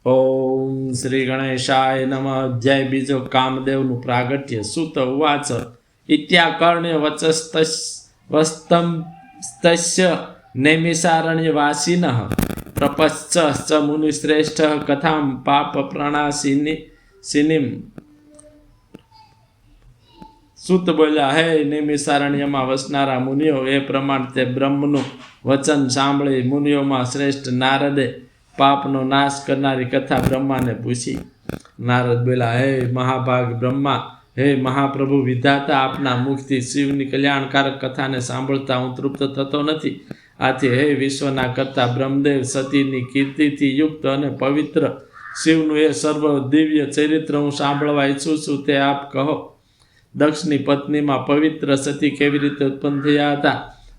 ओम श्री गणेशाय नमः। अध्याय बीजो कामदेवनु प्रागट्य। सुत उवाच इत्याकर्ण्य वचस्तस्य नैमिषारण्यवासिनः प्रपश्च मुनिश्रेष्ठः कथां पापप्रणाशिनीं। સુત બોલ્યા, હે નૈમિષારણ્યમાં વસનારા મુનિઓ, એ પ્રમાણે તે બ્રહ્મનું વચન સાંભળી મુનિઓમાં શ્રેષ્ઠ નારદે પાપનો નાશ કરનારી કથા બ્રહ્માને પૂછી. નારદ બોલ્યા, હે મહાભાગ બ્રહ્મા, હે મહાપ્રભુ વિધાતા, આપના મુખથી શિવની કલ્યાણકારક કથાને સાંભળતા હું તૃપ્ત થતો નથી. આથી હે વિશ્વના કરતા બ્રહ્મદેવ, સતીની કીર્તિથી યુક્ત અને પવિત્ર શિવનું એ સર્વ દિવ્ય ચરિત્ર હું સાંભળવા ઈચ્છું છું, તે આપ કહો. દક્ષની પત્નીમાં પવિત્ર સતી કેવી રીતે ઉત્પન્ન થયા હતા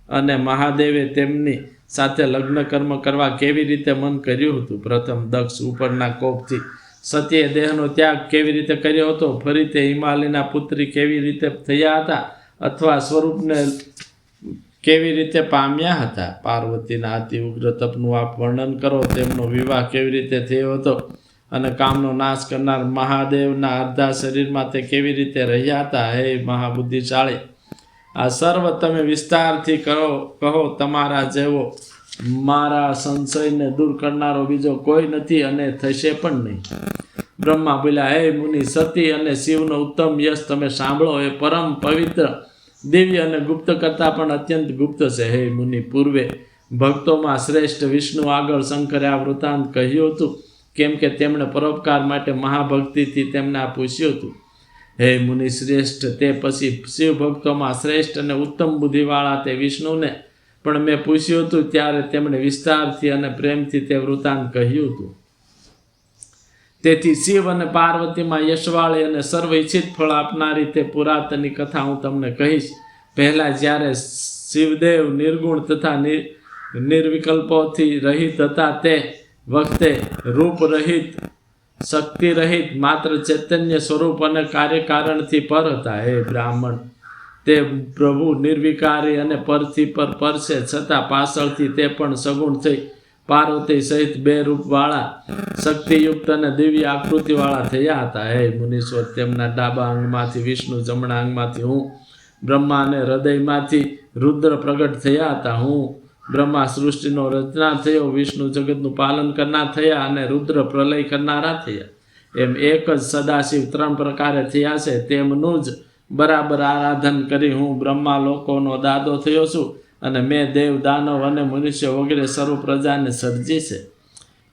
અને મહાદેવે તેમની સાથે લગ્ન કર્મ કરવા કેવી રીતે મન કર્યું હતું. પ્રથમ દક્ષ ઉપરના કોપથી સતીએ દેહનો ત્યાગ કેવી રીતે કર્યો હતો. ફરી તે હિમાલયના પુત્રી કેવી રીતે થયા હતા અથવા સ્વરૂપને કેવી રીતે પામ્યા હતા. પાર્વતીના અતિ ઉગ્ર તપનું આપ વર્ણન કરો. તેમનો વિવાહ કેવી રીતે થયો હતો અને કામનો નાશ કરનાર મહાદેવના અર્ધા શરીરમાં તે કેવી રીતે રહ્યા હતા. હે મહાબુદ્ધિશાળી, આ સર્વ તમે વિસ્તારથી કહો. તમારા જેવો મારા સંશયને દૂર કરનારો બીજો કોઈ નથી અને થશે પણ નહીં. બ્રહ્મા બોલ્યા, હે મુનિ, સતી અને શિવનો ઉત્તમ યશ તમે સાંભળો. એ પરમ પવિત્ર, દિવ્ય અને ગુપ્ત કરતાં પણ અત્યંત ગુપ્ત છે. હે મુનિ, પૂર્વે ભક્તોમાં શ્રેષ્ઠ વિષ્ણુ આગળ શંકરે આ વૃત્તાંત કહ્યું હતું, કેમ કે તેમણે પરોપકાર માટે મહાભક્તિથી તેમને આ પૂછ્યું હતું. હે મુનિ શ્રેષ્ઠ, તે પછી શિવ ભક્તોમાં શ્રેષ્ઠ અને ઉત્તમ બુદ્ધિવાળા તે વિષ્ણુને પણ મેં પૂછ્યું હતું, ત્યારે તેમણે વિસ્તારથી અને પ્રેમથી તે વૃત્તાંત કહ્યું હતું. તેથી શિવ અને પાર્વતીમાં યશવાળી અને સર્વ ઈચ્છિત ફળ આપનારી તે પુરાતનની કથા હું તમને કહીશ. પહેલાં જ્યારે શિવદેવ નિર્ગુણ તથા નિર્વિકલ્પોથી રહિત હતા, તે વખતે રૂપ રહિત, શક્તિ રહિત, માત્ર ચૈતન્ય સ્વરૂપ અને કાર્યકારણથી પર હતા. હે બ્રાહ્મણ, તે પ્રભુ નિર્વિકારી અને પરથી પર છે, છતાં પાછળથી તે પણ સગુણ થઈ પાર્વતી સહિત બે રૂપવાળા, શક્તિયુક્ત અને દિવ્ય આકૃતિવાળા થયા હતા. હે મુનીશ્વર, તેમના ડાબા અંગમાંથી વિષ્ણુ, જમણા અંગમાંથી હું, બ્રહ્મા અને હૃદયમાંથી રુદ્ર પ્રગટ થયા હતા. હું બ્રહ્મા સૃષ્ટિનો રચના થયો, વિષ્ણુ જગતનું પાલન કરનાર થયા અને રુદ્ર પ્રલય કરનારા થયા. એમ એક જ સદાશિવ ત્રણ પ્રકારે થયા છે, તેમનું જ બરાબર આરાધન કરી હું બ્રહ્મા લોકોનો દાદો થયો છું અને મેં દેવ, દાનવ અને મનુષ્ય વગેરે સર્વ પ્રજાને સર્જી છે.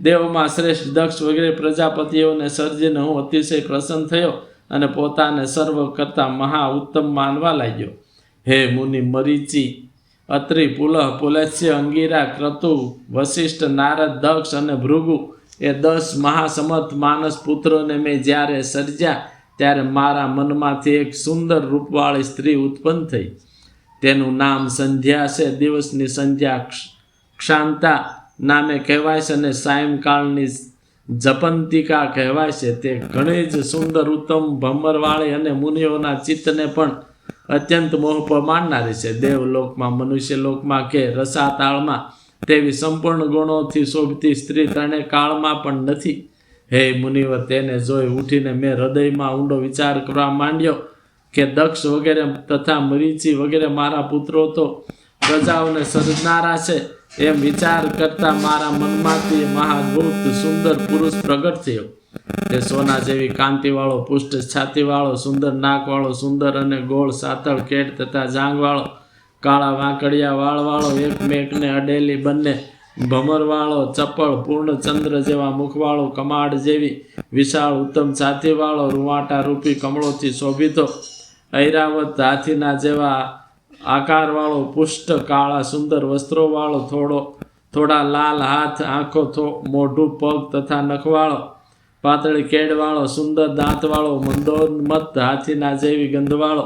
દેવોમાં શ્રેષ્ઠ દક્ષ વગેરે પ્રજાપતિઓને સર્જીને હું અતિશય પ્રસન્ન થયો અને પોતાને સર્વ કરતાં મહા ઉત્તમ માનવા લાગ્યો. હે મુનિ, મરીચી, અત્રિ, પુલહ, પુલસ્ય, અંગીરા, ક્રતુ, વશિષ્ઠ, નારદ, દક્ષ અને ભૃગુ એ 10 મહાસમર્થ માનસ પુત્રોને મેં જ્યારે સર્જ્યા, ત્યારે મારા મનમાંથી એક સુંદર રૂપવાળી સ્ત્રી ઉત્પન્ન થઈ. તેનું નામ સંધ્યા છે. દિવસની સંધ્યા ક્ષાંતા નામે કહેવાય છે અને સાયંકાળની જપંતિકા કહેવાય છે. તે ઘણી જ સુંદર, ઉત્તમ, ભમરવાળી અને મુનિઓના ચિત્તને પણ અત્યંત મોહ પામનારી છે. દેવલોકમાં, મનુષ્યલોકમાં કે રસાતાળમાં તેવી સંપૂર્ણ ગુણોથી શોભતી સ્ત્રી ત્રણેય કાળમાં પણ નથી. હે મુનિવર, તેને જોઈ ઉઠીને મેં હૃદયમાં ઊંડો વિચાર કરવા માંડ્યો કે દક્ષ વગેરે તથા મરીચી વગેરે મારા પુત્રો તો પ્રજાઓને સર્જનારા છે. એમ વિચાર કરતા મારા મનમાંથી મહાગુપ્ત સુંદર પુરુષ પ્રગટ થયો. તે સોના જેવી કાંતિવાળો, પુષ્ટ છાતીવાળો, સુંદર નાકવાળો, સુંદર અને ગોળ સાતળ કેટ તથા જાંગવાળો, કાળા વાંકડિયા વાળવાળો, એકમેકને અડેલી બંને ભમરવાળો, ચપળ, પૂર્ણ ચંદ્ર જેવા મુખવાળો, કમાડ જેવી વિશાળ ઉત્તમ છાતીવાળો, રૂવાટા રૂપી કમળોથી શોભિતો, ઐરાવત હાથીના જેવા આકારવાળો, પુષ્ટ કાળા સુંદર વસ્ત્રોવાળો, થોડા લાલ હાથ, આંખો, મોઢું, પગ તથા નખવાળો, પાતળી કેડવાળો, સુંદર દાંતવાળો, મંદોન્મત્ત હાથીના જેવી ગંધવાળો,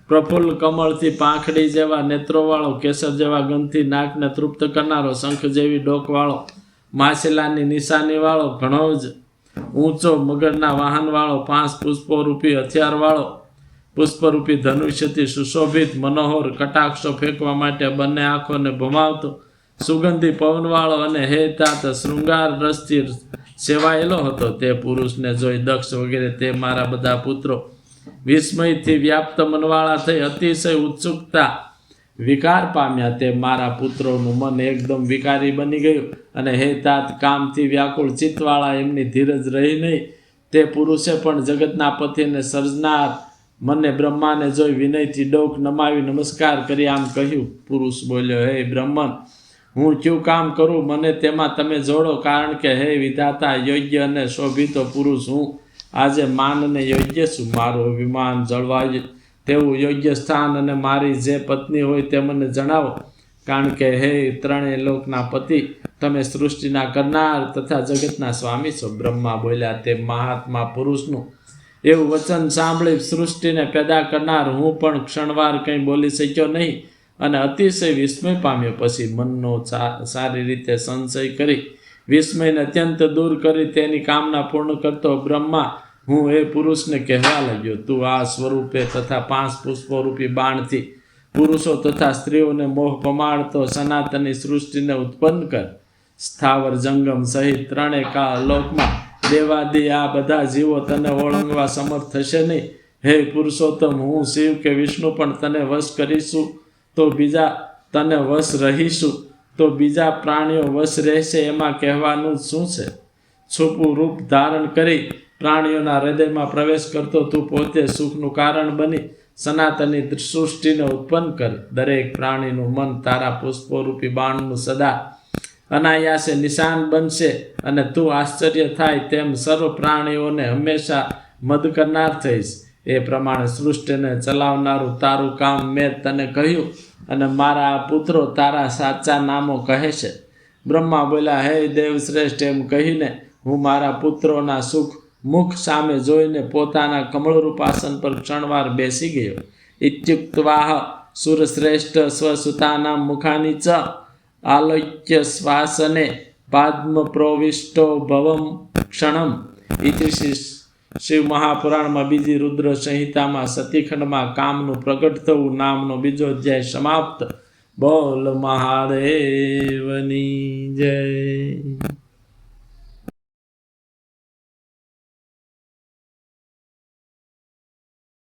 પ્રફુલ્લ કમળથી પાંખડી જેવા નેત્રોવાળો, કેસર જેવા ગંધથી નાકને તૃપ્ત કરનારો, શંખ જેવી ડોકવાળો, માછલાની નિશાનીવાળો, ઘણો જ ઊંચો મગરના વાહનવાળો, 5 પુષ્પોરૂપી હથિયારવાળો, પુષ્પરૂપી ધનુષ્યથી સુશોભિત, મનોહર કટાક્ષો ફેંકવા માટે બંને આંખોને ભમાવતો, સુગંધી પવનવાળો અને હે તાત શૃંગાર રસથી સેવાયેલો હતો. તે પુરુષને જોઈ દક્ષ વગેરે તે મારા બધા પુત્રો વિસ્મયથી વ્યાપ્ત મનવાળા થઈ અતિશય ઉત્સુકતા વિકાર પામ્યા. તે મારા પુત્રોનું મન એકદમ વિકારી બની ગયું અને હે તાત કામથી વ્યાકુળ ચિત્તવાળા એમની ધીરજ રહી નહીં. તે પુરુષે પણ જગતના પતિને સર્જનાર મને બ્રહ્માને જોઈ વિનયથી ડોક નમાવી નમસ્કાર કરી આમ કહ્યું. પુરુષ બોલ્યો, હે બ્રહ્મન, હું ક્યું કામ કરું? મને તેમાં તમે જોડો, કારણ કે હે વિધાતા, યોગ્ય અને શોભિતો પુરુષ હું આજે માનને યોગ્ય છું. મારું અભિમાન જળવાય તેવું યોગ્ય સ્થાન અને મારી જે પત્ની હોય તે મને જણાવો, કારણ કે હે ત્રણેય લોકના પતિ, તમે સૃષ્ટિના કરનાર તથા જગતના સ્વામી છો. બ્રહ્મા બોલ્યા, તે મહાત્મા પુરુષનું એવું વચન સાંભળી સૃષ્ટિને પેદા કરનાર હું પણ ક્ષણવાર કંઈ બોલી શક્યો નહીં અને અતિશય વિસ્મય પામ્યો. પછી મનનો સારી રીતે સંશય કરી વિસ્મયને અત્યંત દૂર કરી તેની કામના પૂર્ણ કરતો બ્રહ્મા હું એ પુરુષને કહેવા લાગ્યો, તું આ સ્વરૂપે તથા 5 પુષ્પોરૂપી બાણથી પુરુષો તથા સ્ત્રીઓને મોહ પમાડતો સનાતની સૃષ્ટિને ઉત્પન્ન કર. સ્થાવર જંગમ સહિત ત્રણેય લોકમાં દેવાદી આ બધા જીવો તને ઓળંગવા સમર્થ થશે નહીં. હે પુરુષોત્તમ, હું શિવ કે વિષ્ણુ પણ તને વશ કરીશું તો બીજા તને વશ રહીશું તો બીજા પ્રાણીઓ વશ રહેશે, એમાં કહેવાનું શું છે? છૂપું રૂપ ધારણ કરી પ્રાણીઓના હૃદયમાં પ્રવેશ કરતો તું પોતે સુખનું કારણ બની સનાતની સૃષ્ટિને ઉત્પન્ન કર. દરેક પ્રાણીનું મન તારા પુષ્પોરૂપી બાણનું સદા અનાયાસે નિશાન બનશે અને તું આશ્ચર્ય થાય તેમ સર્વ પ્રાણીઓને હંમેશા મદ કરનાર થઈશ. એ પ્રમાણે સૃષ્ટિને ચલાવનારું તારું કામ મેં તને કહ્યું અને મારા પુત્રો તારા સાચા નામો કહે છે. બ્રહ્મા બોલ્યા, હે દેવશ્રેષ્ઠ, એમ કહીને હું મારા પુત્રોના મુખ સામે જોઈને પોતાના કમળરૂપ આસન પર ક્ષણવાર બેસી ગયો. ઇત્યુક્તવાહ સુરશ્રેષ્ઠ સ્વસુતાનાં મુખાની ચ આલોક્ય શ્વાસને પાદ્મ પ્રવિષ્ટો ભવમ ક્ષણમ. ઇતિ શિવ મહાપુરાણમાં બીજી રુદ્ર સંહિતામાં સતીખંડમાં કામનું પ્રગટ થવું નામનો બીજો અધ્યાય સમાપ્ત. બોલ મહાદેવની જય.